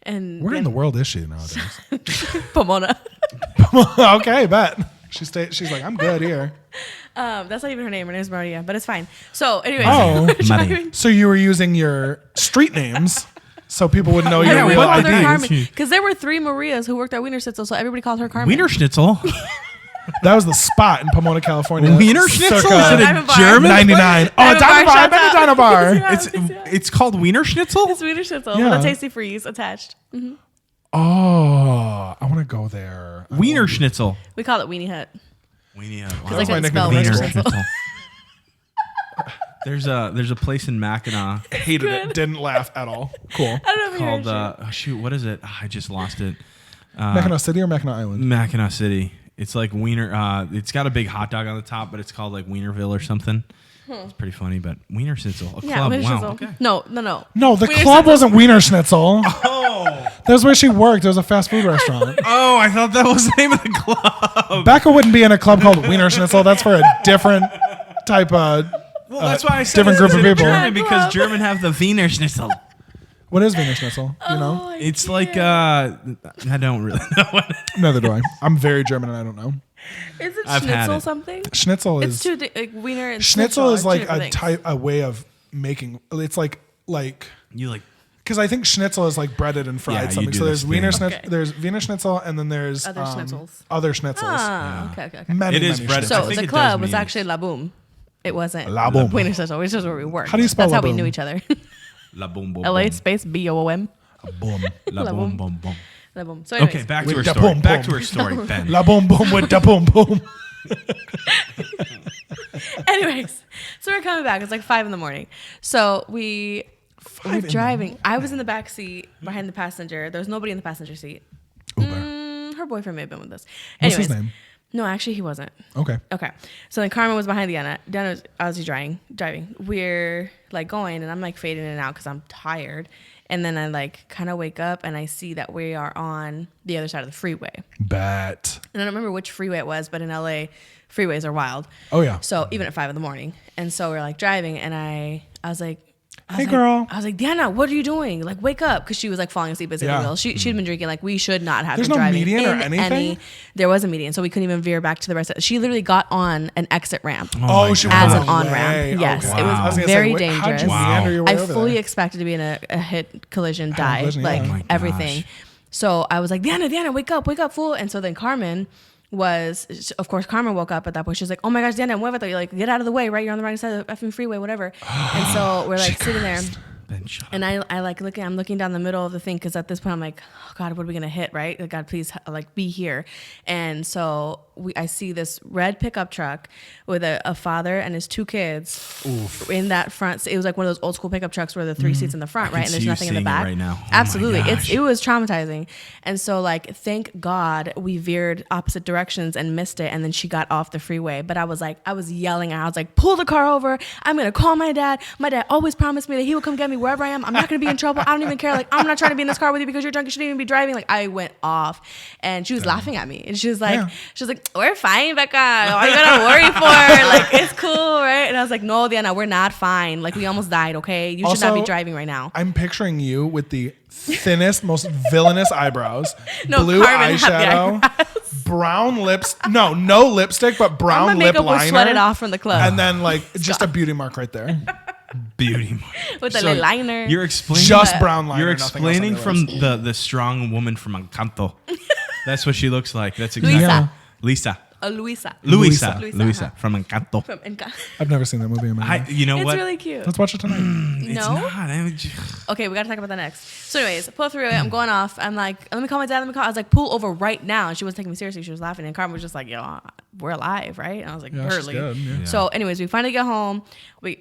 and Where in the world is she nowadays? Pomona. Okay, bet. She's like, I'm good here. That's not even her name. Her name is Maria, but it's fine. So, anyways, Oh. we're Maria. driving. So you were using your street names so people would know Yeah, your we real called her IDs. Carmen because there were 3 Marias who worked at Wiener Schnitzel, so everybody called her Carmen. Wiener Schnitzel. That was the spot in Pomona, California. Wiener Schnitzel? circa Is it Diamond a Bar. German? 99. Oh, Diamond Diamond Bar, Bar. I've shout been to out. Diamond Bar. Yeah. It's called Wiener Schnitzel? It's Wiener Schnitzel Yeah. with a Tasty Freeze attached. Oh, I want to go there. Wiener Schnitzel. We call it Weenie Hut. Weenie Because was I my couldn't nickname spell in Wiener high school. Schnitzel. There's a place in Mackinac Hated it. Didn't laugh at all. Cool. I don't know if you heard called shit. oh shoot, what is it? Ah, I just lost it. Mackinac City or Mackinac Island? Mackinac City. It's like Wiener. It's got a big hot dog on the top, but it's called like Wienerville or something. It's pretty funny, but Wiener Schnitzel, a Yeah, club. Wiener Wow. Schnitzel. Okay. No. No, the Wiener club Schnitzel. wasn't Wiener Schnitzel. Oh. That was where she worked. It was a fast food restaurant. Oh, I thought that was the name of the club. Becca wouldn't be in a club called Wiener Schnitzel. That's for a different type of. Well, that's why I said different it's group of in people. German because German have the Wiener Schnitzel. What is Wiener Schnitzel? Do you know? Oh, I It's can't. like I don't really know what. Neither do I. I'm very German and I don't know. Is it I've had Schnitzel it. something? Schnitzel It's is two like Wiener and Schnitzel is are two like different a things. type, a way of making. It's like You like because I think Schnitzel is like breaded and fried Yeah, you something. do So this there's Wiener thing. Schnitzel, Okay. there's Wiener Schnitzel, and then there's Other schnitzels. Other schnitzels. Ah, okay. Many, It is many breaded. schnitzels. I So think the it club does was mean- actually La Boom. It wasn't La Boom. Wiener Schnitzel, which is where we worked. How do you spell That's La how we Boom? knew each other. la boom boom. LA boom. space BOOM. Boom. La La boom boom. boom boom. La Boom. So anyways, Oh, Okay, back to With her the story. boom, Back boom. to her story, Ben. La boom boom with da boom boom. anyways, so we're coming back. It's like 5 a.m. So we're in the driving. I was in the back seat behind the passenger. There was nobody in the passenger seat. Her boyfriend may have been with us. What's Anyways, his name? No, actually, he wasn't. Okay. Okay. So then Carmen was behind Diana. Diana was obviously driving. We're like going and I'm like fading in and out because I'm tired. And then I like kind of wake up and I see that we are on the other side of the freeway. Bet. And I don't remember which freeway it was, but in LA, freeways are wild. Oh yeah. So even at 5 a.m. And so we're like driving and I was like, Hey, girl. I was like, Diana, what are you doing? Like, wake up. Because she was like falling asleep at the wheel. She'd been drinking. Like, we should not have There's been no driving. median or in anything? There was a median. So we couldn't even veer back to the rest. She literally got on an exit ramp. Oh, she as was an on-ramp. Yes. Okay. It was I gonna very say, how'd dangerous. you meander your way I over fully there? expected to be in a hit collision, die. collision, yeah. Like, Oh my everything. gosh. So I was like, Diana, wake up, fool. And so then Carmen of course, Carmen woke up at that point. She's like, oh my gosh, Diana, muévete. You're like, get out of the way, right? You're on the right side of the effing freeway, whatever. And so we're like sitting there. Then shut And I like I'm looking down the middle of the thing because at this point I'm like, oh God, what are we gonna hit, right? Like, God, please, like, be here. And so I see this red pickup truck with a father and his 2 kids in that front. It was like one of those old school pickup trucks where the 3 seats in the front, right? And there's nothing in the back. Right now. Oh Absolutely, my gosh. it was traumatizing. And so like, thank God we veered opposite directions and missed it. And then she got off the freeway. But I was yelling at her. I was like, pull the car over. I'm gonna call my dad. My dad always promised me that he would come get me wherever I am. I'm not going to be in trouble. I don't even care. Like, I'm not trying to be in this car with you because you're drunk. You shouldn't even be driving. Like, I went off and she was laughing at me. And she was like, we're fine, Becca. What are you going to worry for? Like, it's cool, right? And I was like, no, Diana, we're not fine. Like, we almost died, okay? You should not be driving right now. I'm picturing you with the thinnest, most villainous eyebrows, No, blue Carmen had the eyeshadow, brown lips. No lipstick, but brown my lip makeup was liner. sweated off from the club. And then like just a beauty mark right there. Beauty mark. With the lip liner. You're explaining Just brown liner. You're nothing else on explaining your from lips. the strong woman from Encanto. That's what she looks like. That's exactly Luisa. Luisa. Luisa. Luisa from Encanto. From Encanto. I've never seen that movie in my life. You know It's what? really cute. Let's watch it tonight. It's No? not. I mean, Okay, we got to talk about that next. So anyways, pull through it. I'm going off. I'm like, let me call my dad. I was like, pull over right now. And she wasn't taking me seriously. She was laughing. And Carmen was just like, yo, we're alive, right? And I was like, Yeah, she's barely. good, yeah. So anyways, we finally get home. We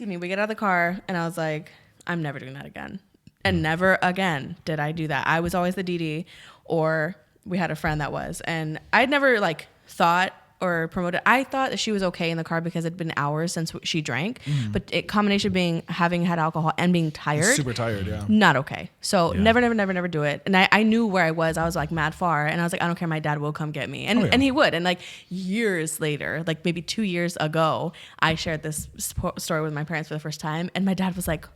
get out of the car. And I was like, I'm never doing that again. And never again did I do that. I was always the DD, or we had a friend that was. And I'd never like thought or promoted. I thought that she was okay in the car because it'd been hours since she drank. But combination being having had alcohol and being tired. Super tired, yeah. Not okay. So never do it. And I knew where I was. I was like mad far. And I was like, I don't care. My dad will come get me. And and he would. And like years later, like maybe 2 years ago, I shared this story with my parents for the first time. And my dad was like,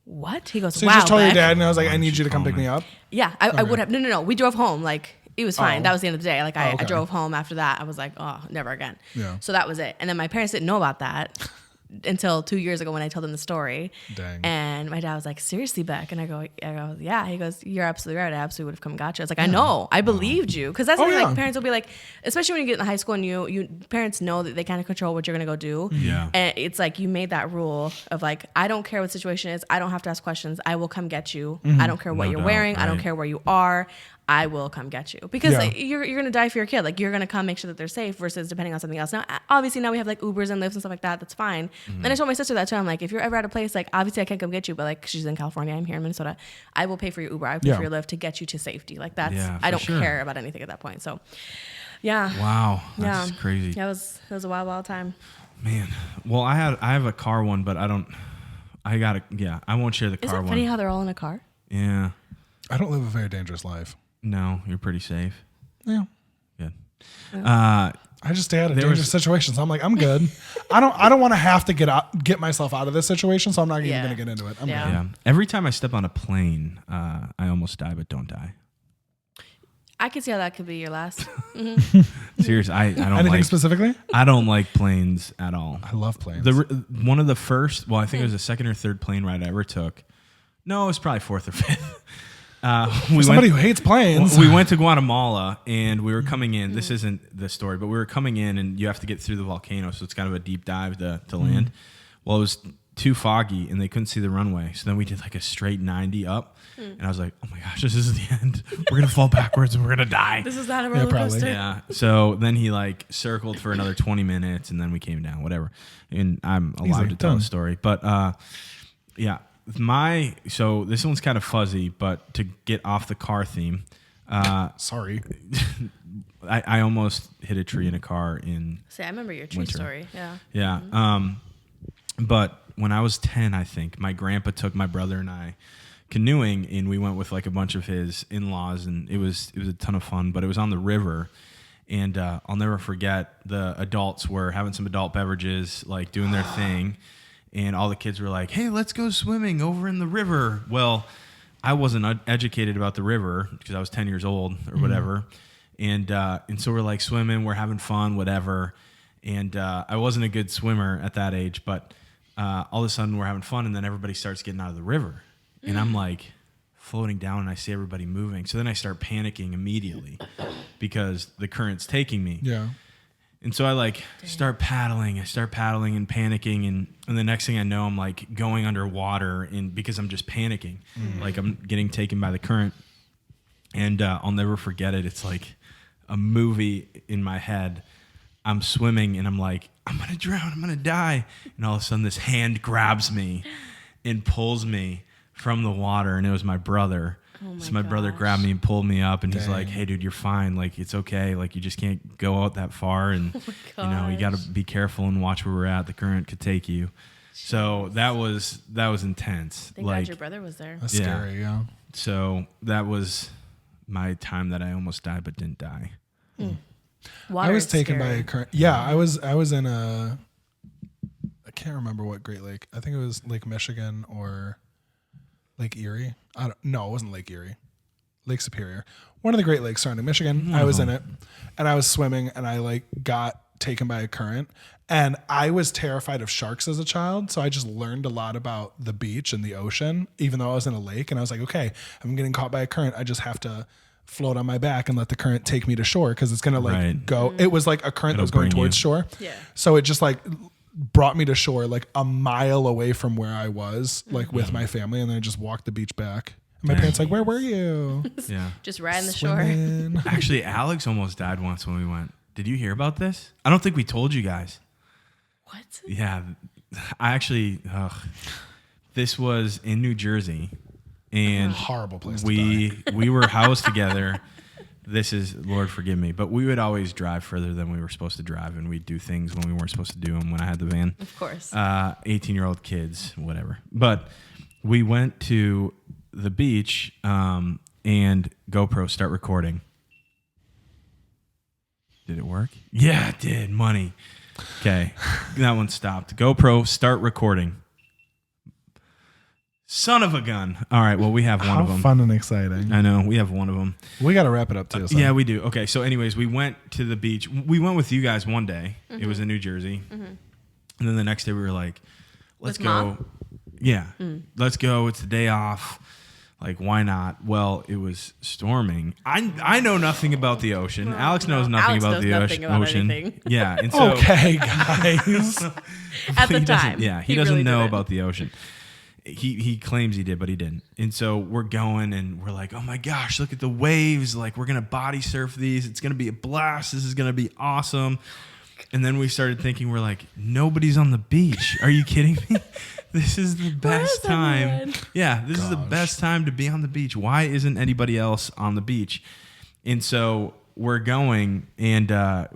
what? He goes, So wow. you just told your Beck." dad and I was like, I need you to come pick me up. Yeah, I would have. No. We drove home. Like, it was fine. Oh. That was the end of the day. Like, I okay. drove home after that. I was like, oh, never again. Yeah. So that was it. And then my parents didn't know about that until 2 years ago when I told them the story. Dang. And my dad was like, seriously, Beck? And I go, yeah. He goes, you're absolutely right. I absolutely would have come and got you. I was like, I know. I believed you. Because that's the thing, like, parents will be like, especially when you get in high school and you parents know that they kind of control what you're going to go do. Yeah. And it's like, you made that rule of like, I don't care what the situation is. I don't have to ask questions. I will come get you. I don't care what No you're doubt, wearing. I don't right. care where you are. I will come get you because Yeah. you're going to die for your kid. Like, you're going to come make sure that they're safe versus depending on something else. Now, obviously now we have like Ubers and Lyfts and stuff like that. That's fine. And I told my sister that too. I'm like, if you're ever at a place, like obviously I can't come get you, but like she's in California, I'm here in Minnesota. I will pay for your Uber. I will pay for your Lyft to get you to safety. Like that's, I for don't sure. care about anything at that point. So yeah. Wow. That's crazy. Yeah, it was a wild time. Man. Well, I have a car one, but I won't share the Isn't car it one. funny how they're all in a car? Yeah. I don't live a very dangerous life. No, you're pretty safe. Yeah. Good. I just stay out of dangerous situations. I'm like, I'm good. I don't want to have to get myself out of this situation, so I'm not even Yeah. going to get into it. I'm Yeah. good. Yeah. Every time I step on a plane, I almost die, but don't die. I can see how that could be your last. Seriously, I don't Anything like. specifically? I don't like planes at all. I love planes. One of the first, well, I think it was the second or third plane ride I ever took. No, it was probably fourth or fifth. Somebody who hates planes. We went to Guatemala and we were coming in. This isn't the story, but we were coming in and you have to get through the volcano, so it's kind of a deep dive to land. Well, it was too foggy and they couldn't see the runway, so then we did like a straight 90 up, and I was like, oh my gosh, this is the end. We're gonna fall backwards and we're gonna die. This is not a roller probably. coaster. Yeah. So then he like circled for another 20 minutes and then we came down, whatever. And I'm allowed to tell done. the story. But yeah, so this one's kind of fuzzy, but to get off the car theme, Sorry. I almost hit a tree in a car in See, I remember your tree Winter. story. Yeah. yeah. But when I was 10, I think my grandpa took my brother and I canoeing, and we went with like a bunch of his in-laws, and it was a ton of fun. But it was on the river, and I'll never forget the adults were having some adult beverages, like doing their thing, and all the kids were like, hey, let's go swimming over in the river. Well, I wasn't educated about the river because I was 10 years old or whatever. And so we're like swimming, we're having fun, whatever. And I wasn't a good swimmer at that age, but all of a sudden we're having fun, and then everybody starts getting out of the river. And I'm like floating down, and I see everybody moving. So then I start panicking immediately because the current's taking me. Yeah. And so I like start paddling and panicking. And the next thing I know, I'm like going underwater because I'm just panicking. Like I'm getting taken by the current. And I'll never forget it. It's like a movie in my head. I'm swimming and I'm like, I'm going to drown. I'm going to die. And all of a sudden this hand grabs me and pulls me from the water. And it was my brother. So my brother grabbed me and pulled me up, and he's like, hey, dude, you're fine. Like, it's okay. Like, you just can't go out that far. And, you got to be careful and watch where we're at. The current could take you. So that was intense. Thank God your brother was there. That's scary, yeah. So that was my time that I almost died but didn't die. I was taken by a current. Yeah, I was in I can't remember what Great Lake. I think it was Lake Michigan or Lake Erie. No, it wasn't Lake Erie. Lake Superior. One of the Great Lakes surrounding Michigan. I was in it, and I was swimming, and I got taken by a current. And I was terrified of sharks as a child, so I just learned a lot about the beach and the ocean, even though I was in a lake. And I was like, okay, I'm getting caught by a current. I just have to float on my back and let the current take me to shore because it's gonna go. It was like a current that was going towards shore. Yeah. So it just brought me to shore like a mile away from where I was, with my family, and then I just walked the beach back. And my parents where were you? Yeah. Just riding the Swimming. shore. Actually, Alex almost died once when we went. Did you hear about this? I don't think we told you guys. What? Yeah. I actually, this was in New Jersey, and horrible place to die. we were housed together. This is, Lord forgive me, but we would always drive further than we were supposed to drive, and we'd do things when we weren't supposed to do them when I had the van. Of course. 18-year-old kids, whatever. But we went to the beach, and GoPro start recording. Did it work? Yeah, it did. Money. Okay. That one stopped. GoPro start recording. Son of a gun. All right, well, we have one of them. How fun and exciting. I know. We have one of them. We got to wrap it up, too. Yeah, we do. Okay, so anyways, we went to the beach. We went with you guys one day. It was in New Jersey. And then the next day we were like, let's With go. Mom? Yeah, let's go. It's the day off. Like, why not? Well, it was storming. I know nothing about the ocean. Alex knows nothing about the ocean. Anything. Yeah, and so Okay, guys. At the he doesn't- time. Yeah, he doesn't really know didn't. about the ocean. He claims he did, but he didn't. And so we're going, and we're like, oh my gosh, look at the waves. Like, we're going to body surf these. It's going to be a blast. This is going to be awesome. And then we started thinking, we're like, nobody's on the beach. Are you kidding me? This is the best time. everyone? Yeah, this is the best time to be on the beach. Why isn't anybody else on the beach? And so we're going, and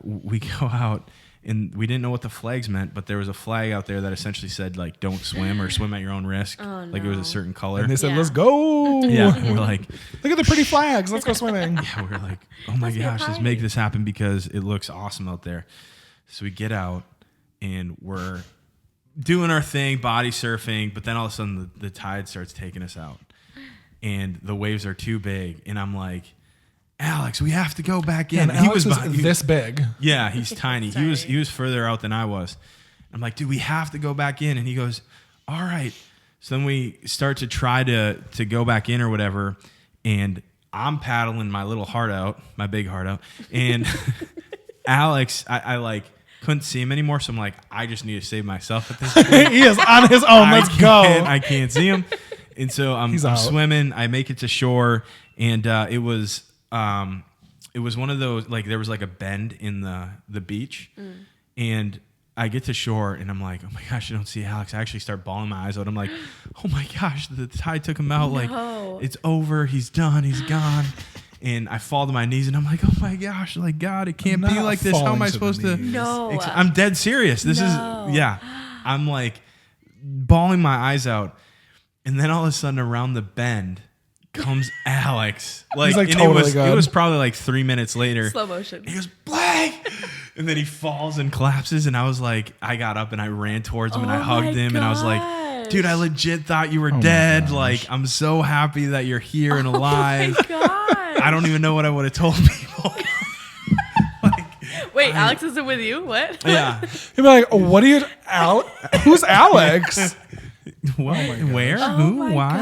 we go out. And we didn't know what the flags meant, but there was a flag out there that essentially said, like, don't swim or swim at your own risk. Oh, Like, it was a no. certain color. And they said, Yeah. let's go. Yeah, we're like, Look at the pretty flags. Let's go swimming. we're like, oh my Let's be a gosh, let's party. make this happen because it looks awesome out there. So we get out, and we're doing our thing, body surfing, but then all of a sudden the tide starts taking us out. And the waves are too big. And I'm like, Alex, we have to go back in. And Alex was this big. Yeah, he's tiny. He was further out than I was. I'm like, dude, we have to go back in. And he goes, all right. So then we start to try to go back in or whatever. And I'm paddling my little heart out, my big heart out. And Alex, I like couldn't see him anymore. So I'm like, I just need to save myself at this point. He is on his own. Let's go. I can't see him. And so I'm out. swimming. I make it to shore. And it was one of those, like, there was like a bend in the beach, and I get to shore, and I'm like, oh my gosh, I don't see Alex. I actually start bawling my eyes out. I'm like, oh my gosh, the tide took him out. No. Like, it's over. He's done. He's gone. And I fall to my knees, and I'm like, oh my gosh, like, God, it can't be Not like this. How am I falling to the supposed to? knees. No. I'm dead serious. This No. is, yeah. I'm like bawling my eyes out, and then all of a sudden, around the bend comes Alex. Like, He's like and totally it good. was probably like 3 minutes later. Slow motion. He goes, Blake! Greg! And then he falls and collapses. And I was like, I got up and I ran towards him and I Oh hugged my him. And I was like, dude, I legit thought you were dead. Like, I'm so happy that you're here and alive. Oh my God. I don't even know what I would have told people. Wait, Alex isn't with you? What? Yeah. He'd be like, what are you, who's Alex? What? Where? Oh Who? my Why?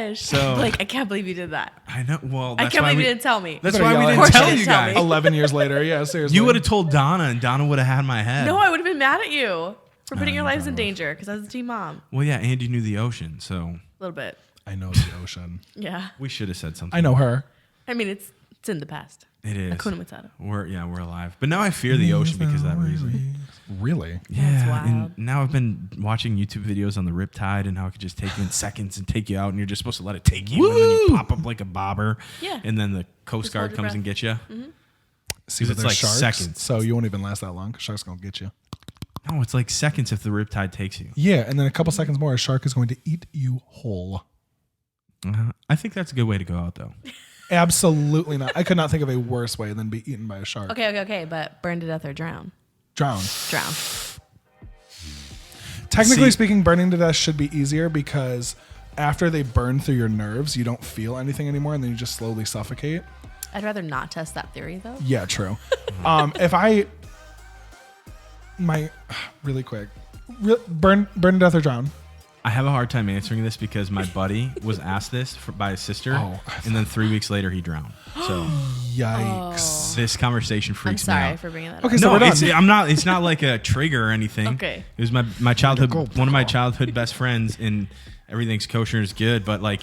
gosh. So- like, I can't believe you did that. I know. Well, I that's can't why believe we you didn't tell me. That's Better why we yell at didn't him. tell Of course you you didn't tell guys. me. 11 years later. Yeah, seriously. You would have told Donna, and Donna would have had my head. No, I would have been mad at you for putting your lives in danger because I was a teen mom. Well, yeah, and you knew the ocean, so A little bit. I know the ocean. Yeah. we should have said something. I know her. I mean, it's in the past. It is. Hakuna Matata. We're alive, but now I fear the ocean because of that reason. Really? Yeah, wild. and now I've been watching YouTube videos on the Riptide and how it could just take you in seconds and take you out, and you're just supposed to let it take you, and then you pop up like a bobber, Yeah. and then the Coast Just hold Guard your comes breath. and gets you. See, It's but there's like sharks, seconds. so you won't even last that long. 'Cause sharks gonna get you. No, it's like seconds if the Riptide takes you. Yeah, and then a couple seconds more, a shark is going to eat you whole. I think that's a good way to go out, though. Absolutely not. I could not think of a worse way than be eaten by a shark. Okay. But burn to death or drown. Drown. Drown. Technically See- speaking, burning to death should be easier because after they burn through your nerves, you don't feel anything anymore, and then you just slowly suffocate. I'd rather not test that theory though. Yeah, true. Really quick, burn to death or drown. I have a hard time answering this because my buddy was asked this by his sister, Oh, and then 3 weeks later he drowned. So Yikes. this conversation I'm freaks me sorry out. for bringing that Okay, up. so No, we're done. I'm not. It's not like a trigger or anything. Okay. It was my childhood, one of my childhood best friends, and everything's kosher is good. But like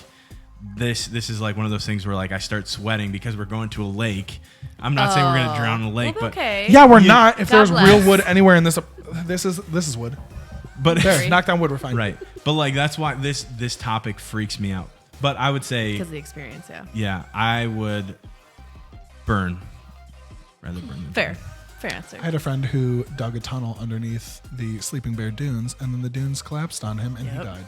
this is like one of those things where like I start sweating because we're going to a lake. I'm not saying we're gonna drown in a lake, Well, but okay. Yeah, we're You- not. If God there's bless. real wood anywhere in this, this is wood. but There, knock down wood. We're fine. right. But like that's why this topic freaks me out. But I would say, Because of the experience, yeah. yeah, I would burn rather burn. Than Fair. Fair answer. I had a friend who dug a tunnel underneath the Sleeping Bear dunes, and then the dunes collapsed on him, and he Yep. died.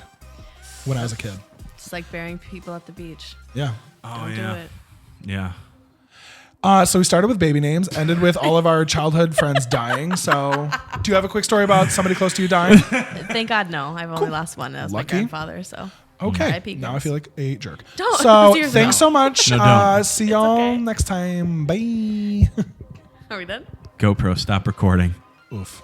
When I was a kid. It's like burying people at the beach. Yeah. Oh Don't yeah, do it. yeah. So we started with baby names, ended with all of our childhood friends dying. So, do you have a quick story about somebody close to you dying? Thank God, no. I've only lost one. That was Lucky. my grandfather, so. Okay. R.I.P. Now I kids. feel like a jerk. Don't. So, Seriously. thanks so much. No, don't. See y'all okay. next time. Bye. Are we done? GoPro, stop recording. Oof.